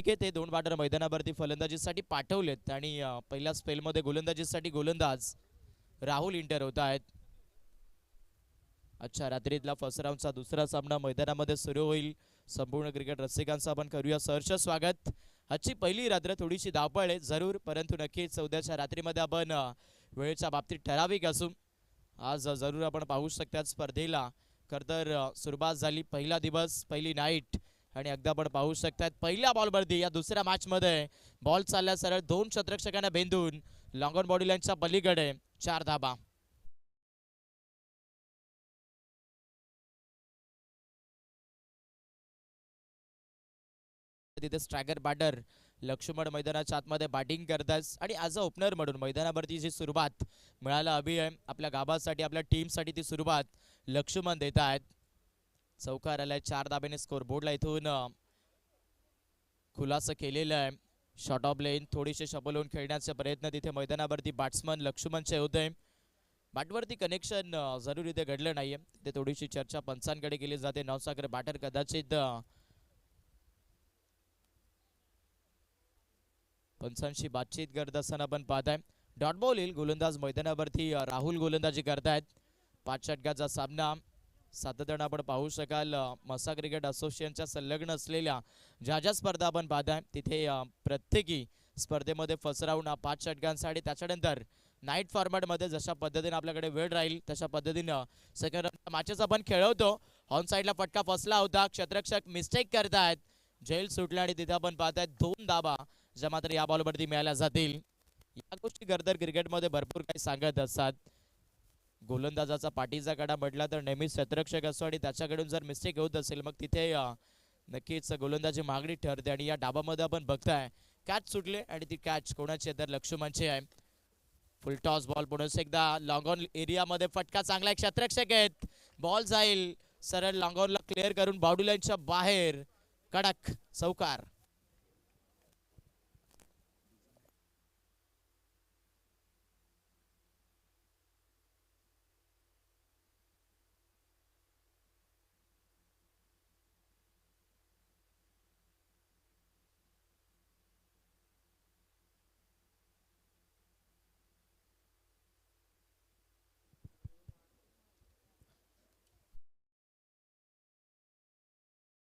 अनिकेत हे 2 बॅटर मैदानावरती फलंदाजीसाठी पाठवलेत आणि पहिल्या स्पेलमध्ये गोलंदाजीसाठी गोलंदाज राहुल इंटर होत आहेत. अच्छा, रात्रीतला फर्स्ट राऊंडचा दुसरा सामना मैदानामध्ये सुरू होईल. संपूर्ण क्रिकेट रसिकांचं आपण करूया सहर्ष स्वागत. आजची पहिली रात्र थोडीशी धावपळ आहे जरूर, परंतु नक्कीच उद्याच्या रात्रीमध्ये आपण वेळेच्या बाबतीत ठराविक असू. आज जरूर आपण पाहू शकता स्पर्धेला खरतर सुरुवात झाली. पहिला दिवस, पहिली नाईट आणि अगदी आपण पाहू शकतात पहिल्या बॉलवरती या दुसऱ्या मॅचमध्ये बॉल चालला सरळ 2 क्षेत्ररक्षकांना भेंदून लॉंग ऑन बॉडी लाईनच्या पलीकडे 4 धाबा. तिथे स्ट्रायकर बॅटर लक्ष्मण मैदानाच्या आतमध्ये बॅटिंग करतात आणि ॲज अ ओपनर म्हणून मैदानावरती जी सुरुवात मिळायला हवी आहे आपल्या गावासाठी, आपल्या टीमसाठी ती सुरुवात लक्ष्मण देत आहेत. चौकार आलाय 4 धाब्याने स्कोर बोर्डला इथून खुलासा केलेला आहे. शॉर्ट ऑफ लेन थोडीशी शबल होऊन खेळण्याचा प्रयत्न तिथे मैदानावरती बॅट्समन लक्ष्मणचे होते. बॅटवरती कनेक्शन जरूर इथे घडलं नाहीये. तिथे थोडीशी चर्चा पंचांकडे केली जाते. नवसागर बॅटर कदाचित पंचांशी बातचीत करत असताना आपण पाहताय. डॉट बॉल येईल. गोलंदाज मैदानावरती राहुल गोलंदाजी करतायत. 5 षटकाचा सामना सातत्यानं आपण पाहू शकाल. मसा क्रिकेट असोसिएशनच्या संलग्न असलेल्या ज्या ज्या स्पर्धा आपण पाहताय तिथे प्रत्येकी स्पर्धेमध्ये फर्स्ट राऊंड हा 5 षटकांसाठी, त्याच्यानंतर नाईट फॉर्मॅटमध्ये जशा पद्धतीने आपल्याकडे वेळ राहील तशा पद्धतीनं सेकंड राऊंड मॅचेस आपण खेळवतो. ऑन साईडला फटका फसला होता. क्षेत्ररक्षक मिस्टेक करतायत. झेल सुटला आणि तिथे आपण पाहताय 2 धाबा ज्या मात्र या बॉलवरती मिळाल्या जातील. या गोष्टी खरतर क्रिकेटमध्ये भरपूर काही सांगत असतात. गोलंदाजाचा पाठीचा कडा म्हटला तर नेहमीच क्षेत्ररक्षक असतो आणि त्याच्याकडून जर मिस्टेक होत असेल मग तिथे नक्कीच गोलंदाजी मागणी ठरते. आणि या डाबामध्ये आपण बघताय कॅच सुटले आणि ती कॅच कोणाची तर लक्ष्मणची आहे. फुल टॉस बॉल पुन्हा एकदा लॉंग ऑन एरियामध्ये फटका चांगला. क्षेत्ररक्षक आहेत. बॉल जाईल सरळ लॉंग ऑनला क्लिअर करून बाउंड्री लाईनच्या बाहेर. कडक चौकार.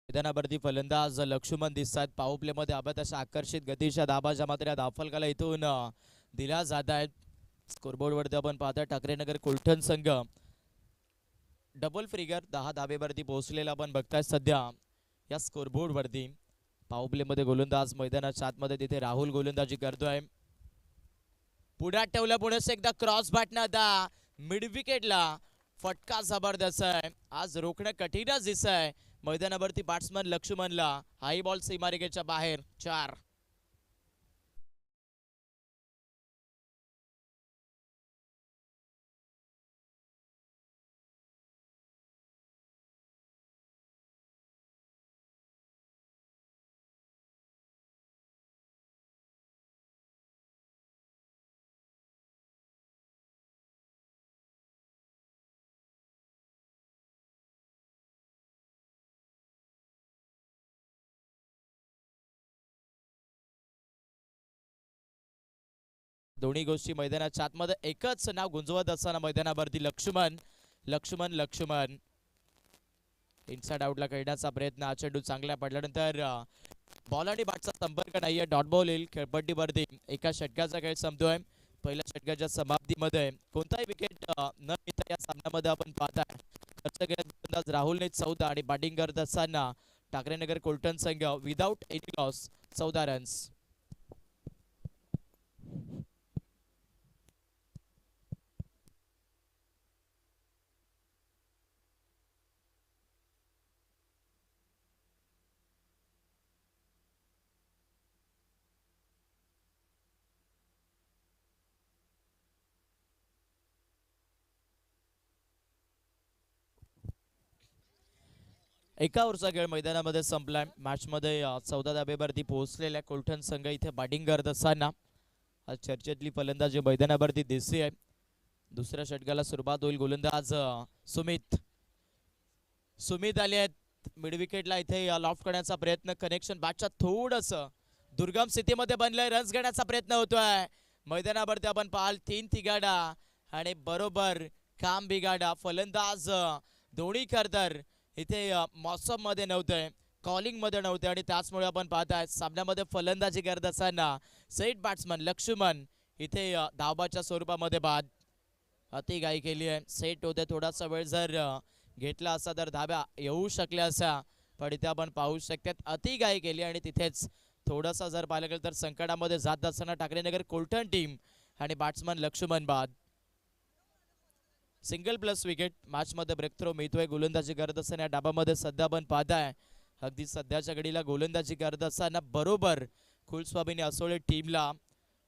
मैदानावरती फलंदाज लक्ष्मण दिसतात. पॉवर प्ले मध्ये अभ्यात अशा आकर्षित गतीच्या धाबाच्या मात्र या धावफलकाला इथून दिल्या जात आहेत. स्कोरबोर्ड वरती आपण पाहतोय ठाकरेनगर कोलठण संघ डबल फिगर 10 धाबेवरती पोहोचलेला आपण बघताय सध्या या स्कोरबोर्ड वरती. पॉवर प्ले मध्ये गोलंदाज मैदानाच्या आतमध्ये तिथे राहुल गोलंदाजी करतोय. पुढ्यात ठेवलं पुढे एकदा क्रॉस बॅटनं आता मिड विकेटला फटका जबरदस्त आहे. आज रोखणं कठीणच दिसत आहे मैदानावरती बॅट्समन लक्ष्मणला. हाई बॉल सीमारेषेच्या बाहेर 4. दोन्ही गोष्टी मैदानाच्या आतमध्ये एकच नाव गुंजवत असताना मैदानावरती लक्ष्मण लक्ष्मण लक्ष्मण इनसाइड आउटला खेळण्याचा प्रयत्न. हा चेंडू चांगला पडल्यानंतर बॉल आणि बॅटचा संपर्क नाहीये. डॉट बॉल येईल. खेळपट्टीवरती एका षटकाचा खेळ संपतोय. पहिल्या षटकाच्या समाप्तीमध्ये कोणताही विकेट न मिळता या सामन्यामध्ये आपण पाहताय खर्च केल्यानंतर राहुलने 14 आणि बॅटिंग करत असताना ठाकरेनगर कोलठण संघ विदाउट एनी लॉस 14 रन्स. एका ओव्हरचा खेळ मैदानामध्ये संपलाय. मॅचमध्ये 14 धाबेवरती पोहोचलेल्या कोलठण संघ इथे बॅटिंग करत असताना आज चर्चेतली फलंदाजी मैदानावरती दिसते आहे. दुसऱ्या षटकाला सुरुवात होईल. गोलंदाज सुमित आले आहेत. मिड विकेटला इथे लॉफ्ट करण्याचा प्रयत्न. कनेक्शन बॅटच्या थोडंसं दुर्गम स्थितीमध्ये बनलंय, रन्स घेण्याचा प्रयत्न होतोय मैदानावरती. आपण पाहाल 3 तिगाडा आणि बरोबर काम बिगाडा. फलंदाज दोन्ही खरतर इथे मौसम मध्ये नव्हते, कॉलिंग मध्ये नव्हते आणि त्याचमुळे आपण पाहताय सामन्यामध्ये फलंदाजी करत असताना सेट बॅट्समन लक्ष्मण इथे धावबाच्या स्वरूपामध्ये बाद. अति घाई केली आहे. सेट होते, थोडासा वेळ जर घेतला असता तर धाब्या येऊ शकल्या असा, पण इथे आपण पाहू शकतात अति घाई केली आणि तिथेच थोडासा जर पाहिलं गेलं तर संकटामध्ये जात असताना ठाकरेनगर कोलटण टीम आणि बॅट्समन लक्ष्मण बाद. Single plus wicket. मॅच मध्ये ब्रेक थ्रो मिळतोय. गोलंदाजी करत असताना या डाबामध्ये सध्या आपण पाहताय अगदी सध्याच्या घडीला गोलंदाजी करत असताना बरोबर कुलस्वामीने असोळे टीमला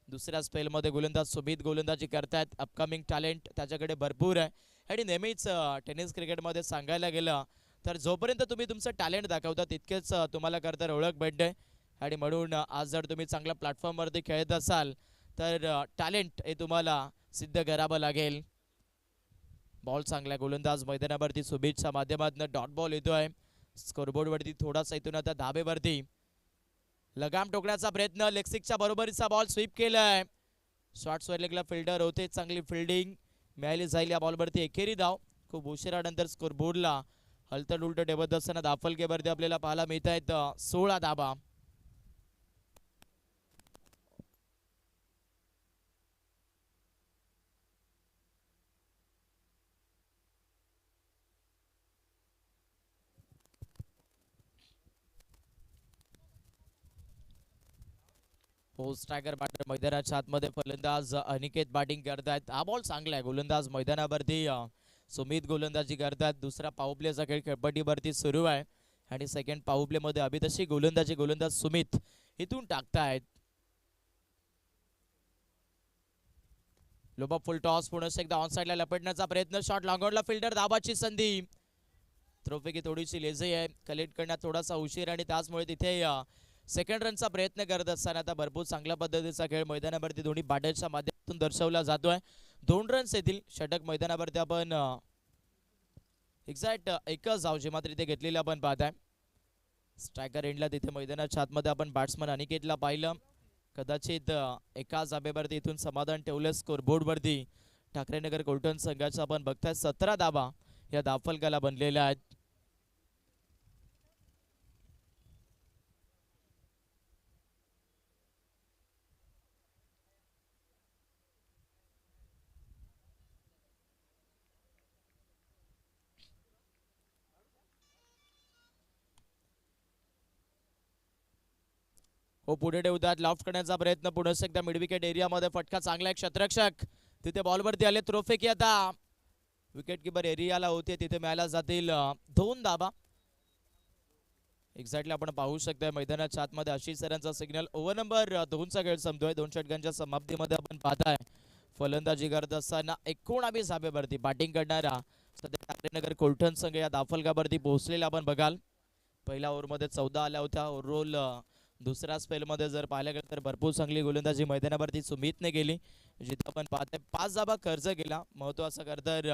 दुसऱ्या स्पेलमध्ये गोलंदाज सुमित गोलंदाजी करतायत. अपकमिंग टॅलेंट त्याच्याकडे भरपूर आहे आणि नेहमीच टेनिस क्रिकेटमध्ये सांगायला गेलं तर जोपर्यंत तुम्ही तुमचं टॅलेंट दाखवता तितकेच तुम्हाला करता ओळख भेटते आणि म्हणून आज जर तुम्ही चांगल्या प्लॅटफॉर्मवरती खेळत असाल तर टॅलेंट हे तुम्हाला सिद्ध करावं लागेल. बॉल चांगला गोलंदाज मैदानावरती सुमितच्या माध्यमातून डॉट बॉल येतोय. स्कोरबोर्ड वरती थोडासा इथून आता धाबेवरती लगाम टोकण्याचा प्रयत्न. लेगसिकच्या बरोबरीचा बॉल स्वीप केलाय. शॉर्ट लेगला फिल्डर होते, चांगली फिल्डिंग मिळाली जाईल या बॉलवरती. एकेरी धाव. खूप उशिरानंतर स्कोरबोर्डला हलतड उलट ठेवत असताना दाफलकेवरती आपल्याला पाहायला मिळत आहेत 16 धाबा. पोस्ट टायगर बॅटर मैदानाच्या आतमध्ये फलंदाज अनिकेत बॅटिंग करतायत. हा बॉल चांगला आहे. गोलंदाज मैदानावरती सुमित गोलंदाजी करतात. दुसरा पॉवर प्लेचा खेळ खेळपट्टीवरती सुरू आहे आणि सेकंड पॉवर प्ले मध्ये अभितशी गोलंदाज सुमित इथून टाकतायत. लोबा फुल टॉस. पुन्हा एकदा ऑन साइडला लपेटण्याचा प्रयत्न. Shot लॉंगॉनला fielder. धाबाची संधी. थ्रोपैकी थोडीशी लेझी आहे, कलेक्ट करण्यात थोडासा उशीर आणि त्याचमुळे तिथे सेकंड रनचा प्रयत्न करत असताना आता भरपूर चांगल्या पद्धतीचा खेळ मैदानावरती दोन्ही बॅटर्सच्या माध्यमातून दर्शवला जातोय. 2 रन्स येतील. षटक मैदानावरती आपण एक्झॅक्ट एकच धाव जी मात्र इथे घेतलेली आपण पाहताय. स्ट्रायकर एंडला तिथे मैदानाच्या आतमध्ये आपण बॅट्समन अनिकेतला पाहिलं. कदाचित एकाच धाब्यावरती इथून समाधान ठेवलं स्कोरबोर्डवरती. ठाकरेनगर कोलटण संघाचा आपण बघताय 17 धाबा या धावफलकाला बनलेल्या आहेत. हो पुढे ठेवतात. लॉफ्ट करण्याचा प्रयत्न. पुन्हा एकदा मिड विकेट एरियामध्ये फटका चांगला. एक क्षेत्ररक्षक तिथे बॉलवरती आले. थ्रोफेकी आता विकेट किपर एरियाला होते तिथे मिळायला जातील 2 धाबा. एक्झॅक्टली आपण पाहू शकता मैदानाच्या आतमध्ये आशिष सरांचा सिग्नल. ओव्हर नंबर 2चा खेळ संपतोय. 2 षटकांच्या समाप्तीमध्ये आपण पाहताय फलंदाजी करत असताना 19 धाब्यावरती बॅटिंग करणारा सध्या ठाकरेनगर कोलटण संघ या धावफलकावरती पोहोचलेला आपण बघाल. पहिल्या ओव्हरमध्ये 14 आल्या होत्या. ओव्हरऑल दुसऱ्या स्पेलमध्ये जर पाहायला गेलं तर भरपूर चांगली गोलंदाजी मैदानावरती सुमितने केली. जिथं आपण पाहतोय 5 धाबा खर्च केला. महत्वाचा करतर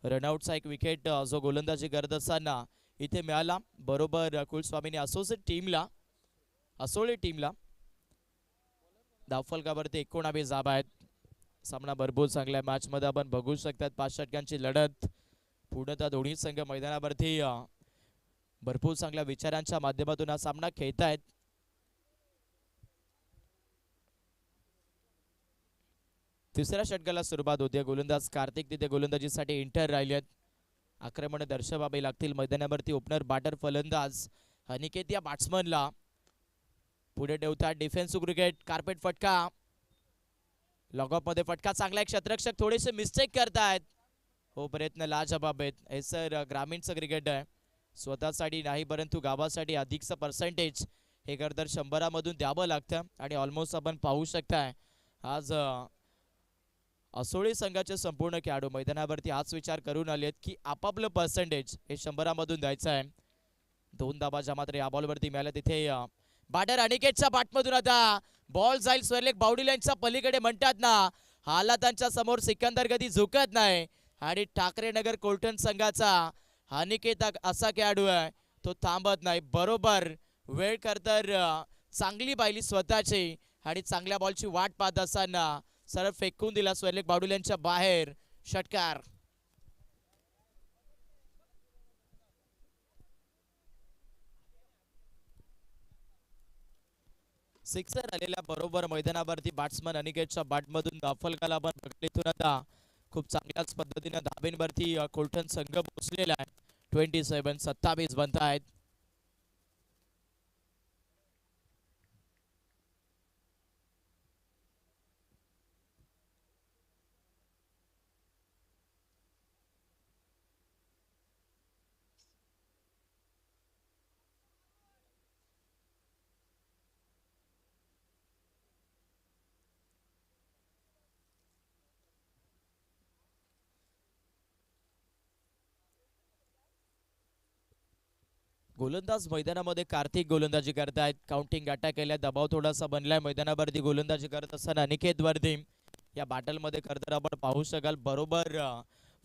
रनआउटचा एक विकेट जो गोलंदाजी करत असताना इथे मिळाला. बरोबर कुलस्वामीने असोळे टीमला धावफलकावरती 19 धाबा आहेत. सामना भरपूर चांगल्या मॅच मध्ये आपण बघू शकतात. 5 षटकांची लढत. पूर्णतः दोन्ही संघ मैदानावरती भरपूर चांगल्या विचारांच्या माध्यमातून हा सामना खेळतायत. तिसऱ्या षटकाला सुरुवात होते. गोलंदाज कार्तिक तिथे गोलंदाजीसाठी इंटर राहिलेत. आक्रमण दर्शवावे लागतील मैदानावरती. ओपनर बॅटर फलंदाज अनिकेत या बॅट्समनला पुढे ठेवतात. Defensive cricket. कार्पेट फटका. लॉगऑफ मध्ये फटका चांगला. एक क्षेत्ररक्षक थोडेसे मिस्टेक करतायत. हो प्रयत्न लाजवाब आहेत. हे सर ग्रामीणचं क्रिकेट आहे. स्वतःसाठी नाही परंतु गावासाठी अधिकचं पर्सेंटेज हे तर 100 मधून द्यावं लागतं आणि ऑलमोस्ट आपण पाहू शकताय आज असोळी संघाचे संपूर्ण खेळाडू मैदानावरती हाच विचार करून आलेत की आपापलं पर्सेंटेज हे 100 मधून द्यायचं आहे. 2 धाबाच्या मात्र या बॉलवरती मिळाल्या. तिथे बॅटर अनिकेतच्या बॅटमधून आता बॉल जाईल स्वेरलेग बाउंड्री लाईनच्या पलीकडे. म्हणतात ना हालातांच्या समोर सिकंदर कधी झुकत नाही आणि ठाकरेनगर कोलटण संघाचा अनिकेत असा खेळाडू आहे तो थांबत नाही. बरोबर वेळ तर चांगली पाहिली स्वतःची आणि चांगल्या बॉलची वाट पाहत असताना सरळ फेकून दिला स्वैरलेख बावडुल्यांच्या बाहेर. षटकार. सिक्सर आलेल्या बरोबर मैदानावरती बॅट्समन अनिकेतच्या बॅटमधून फलकाला आपण बघितून आता खूप चांगल्याच पद्धतीने धाबेंवरती कोलटन संघ पोहोचलेला आहे. 27 बनत आहेत. गोलंदाज मैदानामध्ये कार्तिक गोलंदाजी करतायत. काउंटिंग अटॅक केल्या, दबाव थोडासा बनलाय मैदानावरती गोलंदाजी करत असताना अनिकेत वरती या बॅटलमध्ये करताना आपण पाहू शकाल. बरोबर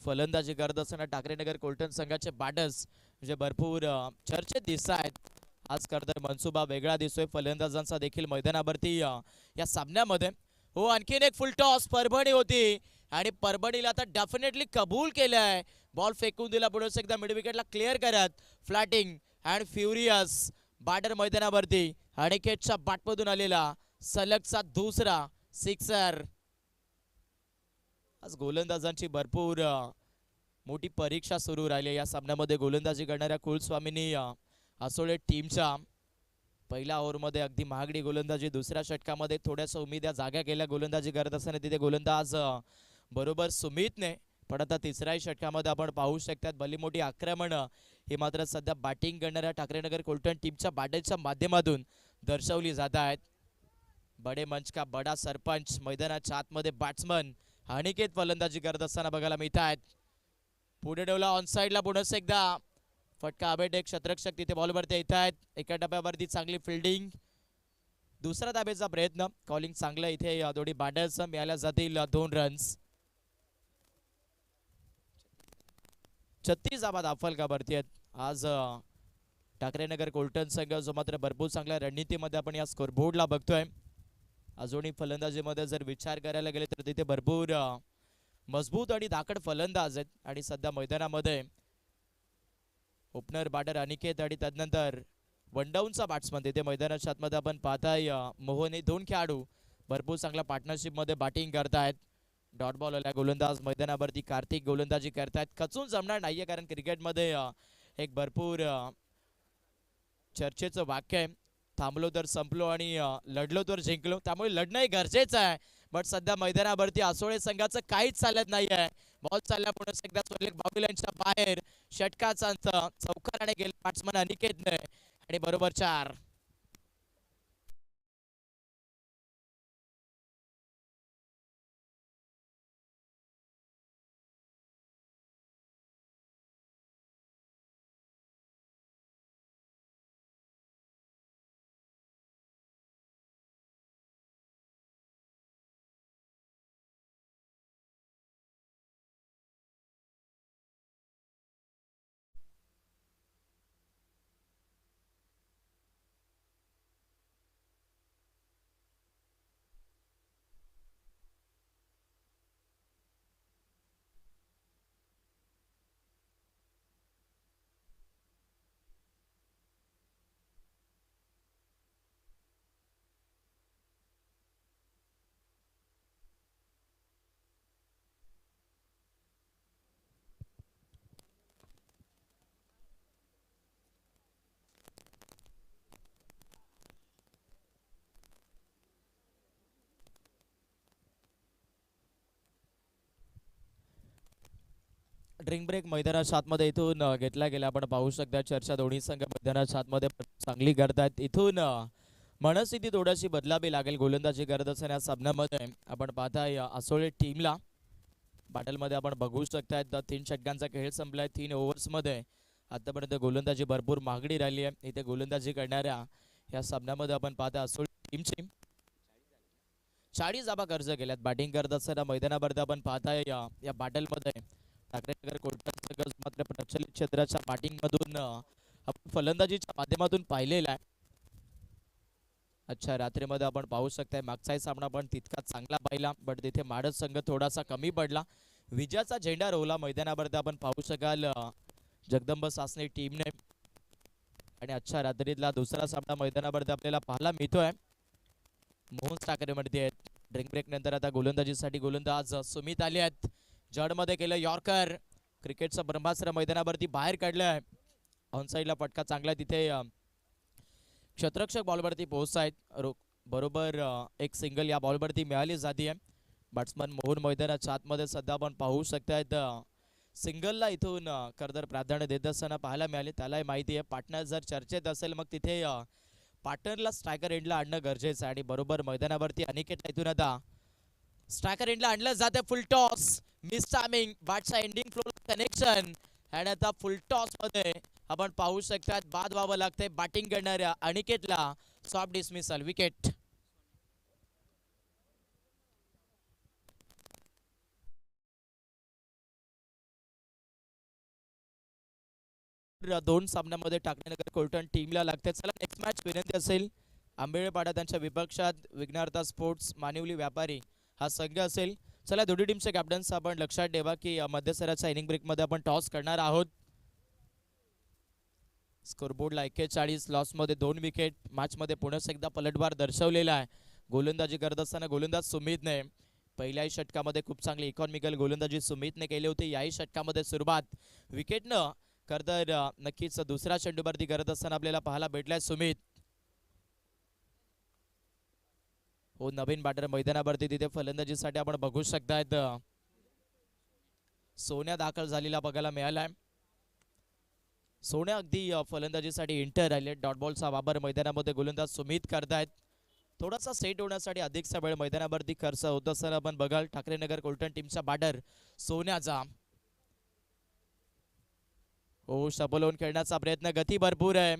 फलंदाजी करत असताना टाकरेनगर कोलटन संघाचे बॅटर्स म्हणजे भरपूर चर्चेत दिसत आहेत. आज करताय मनसुबा वेगळा दिसतोय फलंदाजांचा देखील मैदानावरती या सामन्यामध्ये. हो, आणखीन एक फुल टॉस परभणी होती आणि परभणीला आता डेफिनेटली कबूल केलंय. बॉल फेकून दिला पुढे एकदा मिड विकेटला क्लिअर करत. फ्लॅटिंग अँड फ्युरियस बॅटर मैदानावरती अनिकेतच्या बॅटमधून आलेला सलगचा दुसरा सिक्सर. आज गोलंदाजांची भरपूर मोठी परीक्षा सुरू राहिली या सामन्यामध्ये. गोलंदाजी करणाऱ्या कुलस्वामींनी आसोळे टीमच्या पहिल्या ओव्हरमध्ये अगदी महागडी गोलंदाजी, दुसऱ्या षटकामध्ये थोड्याशा उमेद्या जाग्या केल्या गोलंदाजी करत असताना तिथे गोलंदाज बरोबर सुमितने. पण आता तिसऱ्याही षटकामध्ये आपण पाहू शकतात भली मोठी आक्रमण हे मात्र सध्या बॅटिंग करणाऱ्या ठाकरेनगर कोलटन टीमच्या बॅटरच्या माध्यमातून दर्शवली जात आहेत. बडे मंच का बडा सरपंच मैदानाच्या आतमध्ये बॅट्समन अनिकेत फलंदाजी करत असताना बघायला मिळत आहेत. पुढे ठेवला ऑन साईडला पुन्हा एकदा फटका अबेट एक शतरक्षक तिथे बॉलवरती येत आहेत. एका टप्प्यावरती चांगली फिल्डिंग, दुसरा धाब्याचा प्रयत्न, कॉलिंग चांगलं इथे दोन्ही बॅटर्स मिळाल्या जातील 2 रन्स. 36 धावा फलकावरती आहेत आज ठाकरेनगर कोलटन संघ, जो मात्र भरपूर चांगल्या रणनीतीमध्ये आपण या स्कोरबोर्डला बघतोय. अजूनही फलंदाजीमध्ये जर विचार करायला गेले तर तिथे भरपूर मजबूत आणि धाकड फलंदाज आहेत आणि सध्या मैदानामध्ये ओपनर बॅटर अनिकेत आणि त्यानंतर वनडाऊनचा बॅट्समन तिथे मैदानाच्या आतमध्ये आपण पाहताय मोहन. हे 2 खेळाडू भरपूर चांगल्या पार्टनरशिपमध्ये बॅटिंग करतायत. डॉट बॉल आल्या गोलंदाज मैदानावरती कार्तिक गोलंदाजी करतायत. खचून जमणार नाहीये कारण क्रिकेटमध्ये एक भरपूर चर्चेचं वाक्य आहे, थांबलो तर संपलो आणि लढलो तर जिंकलो. त्यामुळे लढणंही गरजेचं आहे. बट सध्या मैदानावरती आसोळे संघाचं काहीच चालत नाही आहे. बॉल चालला पुढे एकदा स्वैरलेख बावडुल्यांच्या बाहेर. षटकाचा अंत चौकाराने गेले बॅट्समन अनिकेतने आणि बरोबर 4. ड्रिंक ब्रेक मैदानाच्या आतमध्ये इथून घेतला गेला. आपण पाहू शकता चर्चा दोन्ही संघ मैदानाच्या आतमध्ये चांगली करतात. इथून मनस्थिती थोडीशी बदलावी लागेल गोलंदाजी करत असताना या सामन्यामध्ये. आपण पाहताय आसोळे टीमला बॅटलमध्ये आपण बघू शकताय 3 षटकांचा खेळ संपलाय. 3 ओव्हर्समध्ये आतापर्यंत गोलंदाजी भरपूर महागडी राहिली आहे. इथे गोलंदाजी करणाऱ्या या सामन्यामध्ये आपण पाहता आसोळे टीमची 40 धावा कर्ज केल्यात. बॅटिंग करत असताना मैदानावरती आपण पाहताय या बॅटलमध्ये ठाकरेनगर कोलटन मात्र प्रचलित क्षेत्राच्या बॅटिंग मधून आपण फलंदाजीच्या माध्यमातून पाहिलेला आहे. अच्छा रात्रीमध्ये आपण पाहू शकताय मागचाही सामना पण तितका चांगला पाहिला बट तिथे माडद संघ थोडासा कमी पडला. विजयाचा झेंडा रोवला मैदानावरती आपण पाहू शकाल जगदंब सासने टीमने. आणि अच्छा रात्रीतला दुसरा सामना मैदानावरती आपल्याला पाहायला मिळतोय. मोहन टाकरेमध्ये आहेत. ड्रिंक ब्रेक नंतर आता गोलंदाजीसाठी गोलंदाज सुमित आले आहेत. जडमध्ये केलं यॉर्कर. क्रिकेटचं ब्रह्मास्त्र मैदानावरती बाहेर काढलंय. ऑनसाईडला फटका चांगला तिथे क्षेत्ररक्षक बॉलवरती पोहोचतायत. बरोबर एक सिंगल या बॉलवरती मिळाली जाते. बॅट्समन मोहन मैदानाच्या आतमध्ये सध्या आपण पाहू शकतायत. सिंगलला इथून खरंतर प्राधान्य देत असताना पाहायला मिळाले. त्यालाही माहिती आहे पार्टनर जर चर्चेत असेल मग तिथे पार्टनरला स्ट्रायकर एंडला आणणं गरजेचं आहे. आणि बरोबर मैदानावरती अनिकेत इथून आता स्ट्रायकर एंडला आणलं जाते. फुल टॉस मिस टायमिंग बॅटचा एंडिंग फ्लो कनेक्शन. आणि आता फुल टॉस मध्ये आपण पाहू शकतात बाद व्हावं लागतंय बॅटिंग करणाऱ्या अनिकेतला. Soft dismissal wicket. दोन सामन्यामध्ये टाकण्यानगर कोलटन टीमला लागते. चला नेक्स्ट मॅच विनंती असेल आंबेळपाडा त्यांच्या विपक्षात विघ्नार्था स्पोर्ट्स मानिवली व्यापारी हा संघ असेल. चला दोन्ही टीमचे कॅप्टन्स आपण लक्षात ठेवा की मध्यसराच्या इनिंग ब्रेकमध्ये आपण टॉस करणार आहोत. स्कोरबोर्डला 41 लॉसमध्ये 2 विकेट. मॅचमध्ये पुन्हा एकदा पलटवार दर्शवलेला आहे. गोलंदाजी करत असताना गोलंदाज सुमितने पहिल्याही षटकामध्ये खूप चांगली इकॉनॉमिकल गोलंदाजी सुमितने केली होती. याही षटकामध्ये सुरुवात विकेटनं तर नक्कीच दुसरा चेंडूवरती करत असताना आपल्याला पाहायला भेटलाय सुमित. हो नवीन बॅटर मैदानावरती तिथे फलंदाजीसाठी आपण बघू शकतायत सोन्या दाखल झालेला बघायला मिळालाय. सोन्या अगदी फलंदाजीसाठी इंटर राहिले. डॉट बॉलचा वापर मैदानामध्ये गोलंदाज सुमित करतायत. थोडासा सेट होण्यासाठी अधिकचा वेळ मैदानावरती खर्च होत असताना आपण बघाल ठाकरेनगर कोलटन टीमचा बॅटर सोन्याचा हो शबलोन खेळण्याचा प्रयत्न. गती भरपूर आहे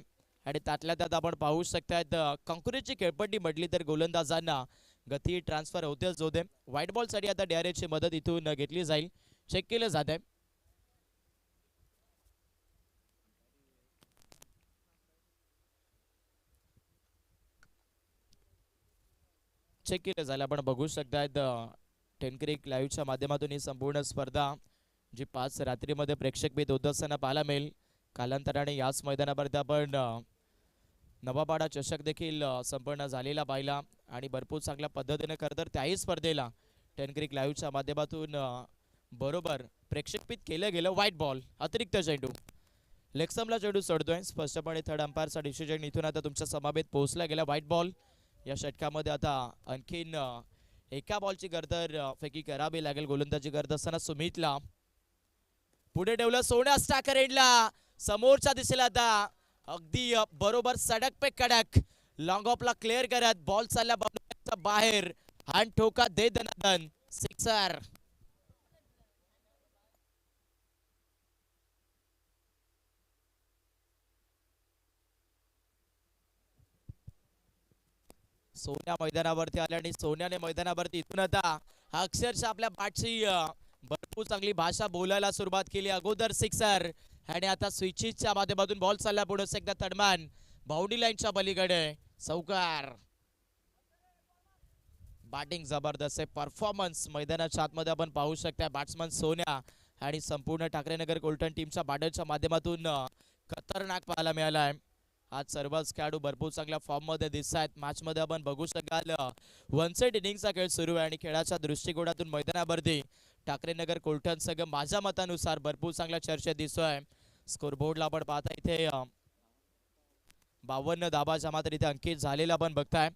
आणि त्यातल्या त्यात आपण पाहू शकतायत कंकुरेची खेळपट्टी म्हटली तर गोलंदाजांना गती ट्रान्सफर होतेच होते. व्हाईट बॉल साठी आता डीआरएचची मदत इथून घेतली जाईल. चेक केलं जात आहे. चेक केलं जाईल. आपण बघू शकतायत टेनक्रिक लाईव्हच्या माध्यमातून ही संपूर्ण स्पर्धा जी 5 रात्रीमध्ये प्रेक्षकभेद होत असताना पाहायला मिळेल. कालांतराने याच मैदानावरती आपण नवाबाडा चषक देखील संपन्न झालेला पाहिला आणि भरपूर चांगल्या पद्धतीने खरं तर त्याही स्पर्धेला टेनक्रिक लाईव्हच्या माध्यमातून बरोबर प्रेक्षकपित केलं गेलं. व्हाईट बॉल अतिरिक्त चेंडू लेगस्टंपला चेंडू सोडतोय. स्पष्टपणे थर्ड अंपायरचा डिसिजन इथून आता तुमच्या समावेत पोहोचला गेला. White ball. या षटकामध्ये आता आणखीन एका बॉलची गर्दर फेकी करावी लागेल गोलंदाजी करत असताना सुमितला. पुढे ठेवलं सोन्या स्टाकर एंडला समोरच्या दिशेला आता अगदी बरोबर सडक पे कडक लॉंग ऑफला क्लिअर करत बॉल चालला बाहेर हॅन्ड ठोका दे दनादन सिक्सर. सोन्या मैदानावरती आल्या आणि सोन्याने मैदानावरती इथून आता अक्षरशः आपल्या बॅटची भरपूर चांगली भाषा बोलायला सुरुवात केली. अगोदर सिक्सर आणि आता स्विचिसच्या माध्यमातून बॉल चालला पुढे एकदा तडमान बाउंड्री लाईनच्या पलीकडे चौकार. बॅटिंग जबरदस्त आहे. परफॉर्मन्स मैदानाच्या आतमध्ये आपण पाहू शकता. बॅट्समन सोन्या आणि संपूर्ण ठाकरेनगर कोलटन टीमच्या बॅटरच्या माध्यमातून खतरनाक पाहायला मिळाला आहे. आज सर्वच खेळाडू भरपूर चांगल्या फॉर्म मध्ये दिसत आहेत. मॅच मध्ये आपण बघू शकाल वन साइड इनिंगचा खेळ सुरू आहे आणि खेळाच्या दृष्टिकोनातून मैदानावरती ठाकरेनगर कोलटन संघ माझ्या मतानुसार भरपूर चांगल्या चर्चेत दिसतोय. स्कोरबोर्डला आपण पाहता इथे 52 धाबाच्या मात्र इथे अंकित झालेला आपण बघताय.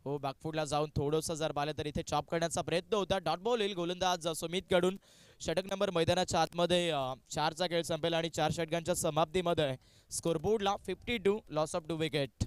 हो बॅकफुटला जाऊन थोडंसं जर पाहिलं तर इथे चॉप करण्याचा प्रयत्न होता. डॉट बॉल येईल गोलंदाज सुमित कडून. षटक नंबर मैदानाच्या आतमध्ये 4चा खेळ संपेल आणि 4 षटकांच्या समाप्तीमध्ये स्कोरबोर्डला 52 लॉस ऑफ 2 विकेट.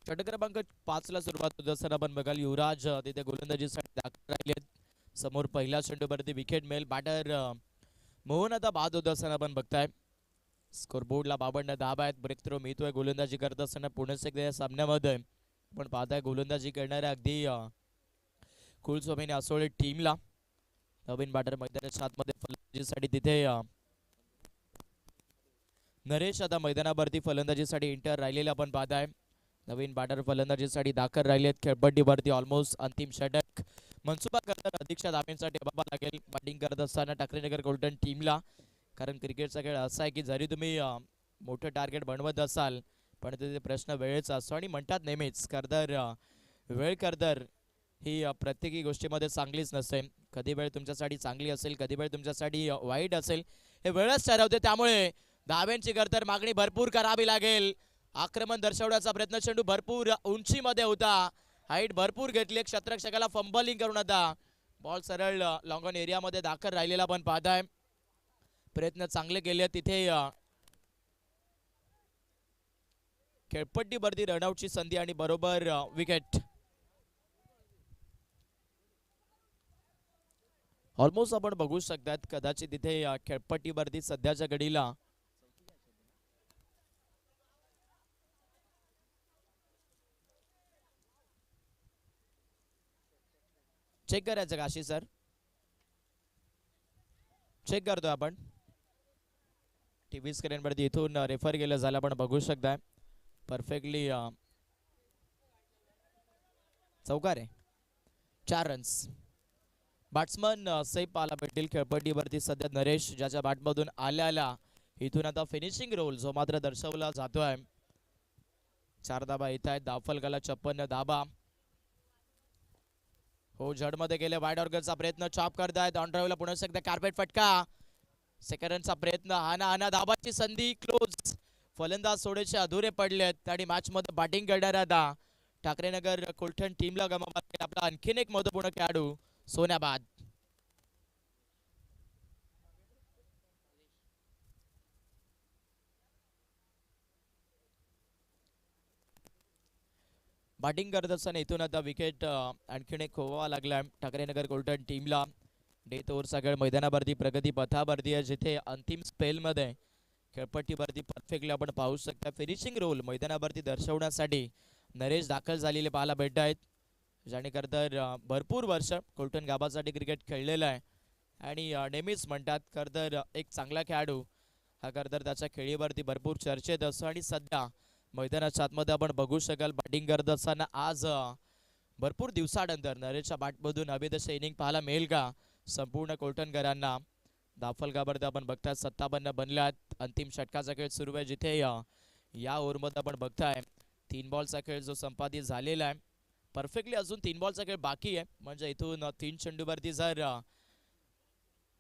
षटक क्रमांक 5 ला सुरुवात होत असताना आपण बघाल युवराज तिथे गोलंदाजीसाठी दाखल राहिलेत. समोर पहिल्या चेंडूवरती विकेट मिळेल. बॅटर मोहन आता बाद होत असताना आपण बघताय. स्कोरबोर्डला 52 धाबा आहेत. ब्रेक थ्रो मिळतोय गोलंदाजी करत असताना पुन्हा एकदा या सामन्यामध्ये पण पाहताय गोलंदाजी करणाऱ्या अगदी कुलस्वामीने असोळे टीमला. नवीन बॅटर मैदानाच्या आतमध्ये फलंदाजीसाठी तिथे नरेश आता मैदानावरती फलंदाजीसाठी एंटर राहिलेले आपण पाहताय. नवीन बॅटर फलंदाजीसाठी दाखल राहिलेत. खेळपट्टीवरती ऑलमोस्ट अंतिम षटक. मनसुबा करताना अधिकच्या धाब्यांसाठी बाबा लागेल बॅटिंग करत असताना टाकरेनगर गोल्डन टीमला. कारण क्रिकेटचा खेळ असा आहे की जरी तुम्ही मोठं टार्गेट बनवत असाल पण तिथे प्रश्न वेळेचा असतो आणि म्हणतात नेहमीच करदर वेळ करदर ही प्रत्येकी गोष्टीमध्ये चांगलीच नसते. कधी वेळ तुमच्यासाठी चांगली असेल, कधी वेळ तुमच्यासाठी वाईट असेल, हे वेळच ठरवते. त्यामुळे धाब्यांची करतर मागणी भरपूर करावी लागेल. आक्रमण दर्शवण्याचा प्रयत्न, चेंडू भरपूर उंचीमध्ये होता, हाईट भरपूर घेतली. एक क्षेत्ररक्षकाला फंबलिंग करून आता बॉल सरळ लॉंग ऑन एरियामध्ये दाखल राहिलेला पण पाहताय. प्रयत्न चांगले केले तिथे. खेळपट्टीवरती रनआउटची संधी आणि बरोबर विकेट. ऑलमोस्ट आपण बघू शकतात कदाचित तिथे खेळपट्टीवरती सध्याच्या घडीला चेक करायचं का आशिष सर? चेक करतोय आपण टीव्ही स्क्रीनवरती. इथून रेफर केलं झालं आपण बघू शकताय परफेक्टली. चौकार आहे. 4 रन्स. बॅट्समन सैफ पाहायला भेटेल खेळपट्टीवरती सध्या नरेश, ज्याच्या बॅटमधून आल्या इथून आता फिनिशिंग रोल जो मात्र दर्शवला जातोय. 4 धाबा येत आहेत. दाफलकाला 56 धाबा. हो झडमध्ये गेले. वाईड ऑर्गनचा प्रयत्न, चॉप करतायत ऑन ड्राईव्हला पुन्हा एकदा कार्पेट फटका. सेकंड रनचा प्रयत्न, हाना धाबाची संधी क्लोज. फलंदाज थोडेसे अधुरे पडलेत आणि मॅच मध्ये बॅटिंग करणाऱ्या आता ठाकरेनगर कोलठण टीमला गमावला आपला आणखीन एक महत्वपूर्ण खेळाडू सोन्याबाद. बॅटिंग करत असताना इथून आता विकेट आणखीन एक खोवा लागलाय ठाकरेनगर कोलठण टीमला. डेथ ओव्हरचा खेळ मैदानावरती प्रगती पथावरती आहे, जिथे अंतिम स्पेलमध्ये खेळपट्टीवरती परफेक्टली आपण पाहू शकता. फिनिशिंग रोल मैदानावरती दर्शवण्यासाठी नरेश दाखल झालेले पाहायला भेटत आहेत. ज्याने करतर भरपूर वर्ष कोलठण गावासाठी क्रिकेट खेळलेलं आहे आणि नेहमीच म्हणतात करतर एक चांगला खेळाडू हा करतर त्याच्या खेळीवरती भरपूर चर्चेत असतो. आणि सध्या मैदानाच्या आतमध्ये आपण बघू शकाल बॅटिंग करत असताना आज भरपूर दिवसानंतर नरेशच्या बॅटमधून अभिदश इनिंग पाहायला मिळेल का संपूर्ण कोलठणकरांना. दाफलगावरती आपण बघताय 57 बनल्यात. अंतिम षटकाचा खेळ सुरू आहे, जिथे या ओव्हरमध्ये आपण बघताय 3 बॉलचा खेळ जो संपादित झालेला आहे. परफेक्टली अजून 3 बॉलचा खेळ बाकी आहे, म्हणजे इथून 3 चेंडूवरती जर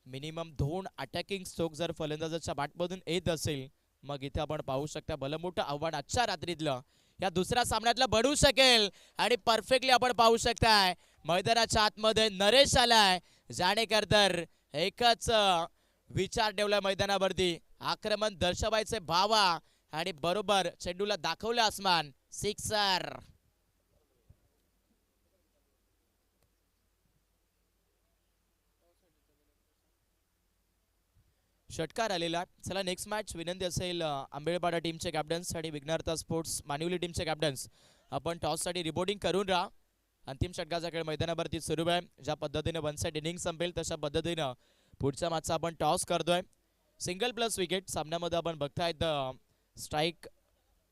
मिनिमम 2 अटॅकिंग स्ट्रोक जर फलंदाजाच्या बॅटमधून येत असेल मग इथे आपण पाहू शकता भलं मोठं आव्हान आजच्या रात्रीतलं या दुसऱ्या सामन्यातलं बनवू शकेल. आणि परफेक्टली आपण पाहू शकताय मैदानाच्या आतमध्ये नरेश आलाय, जाणे करतर एकच विचार ठेवलाय मैदानावरती, आक्रमण दर्शवायचे भावा आणि बरोबर चेंडूला दाखवलं आसमान. सिक्सर. षटकार आलेला. चला नेक्स्ट मॅच विनंती असेल आंबेडपाडा टीमचे कॅप्टन्स आणि विघ्नहर्ता स्पोर्ट्स मानिवली टीमचे कॅप्टन्स आपण टॉससाठी रिपोर्टिंग करून राहा. अंतिम षटकाचा खेळ मैदानावरती सुरू आहे. ज्या पद्धतीने 1 साइड इनिंग संपेल तशा पद्धतीनं पुढच्या मॅचचा आपण टॉस करतोय. सिंगल प्लस विकेट सामन्यामध्ये आपण बघतायत स्ट्राईक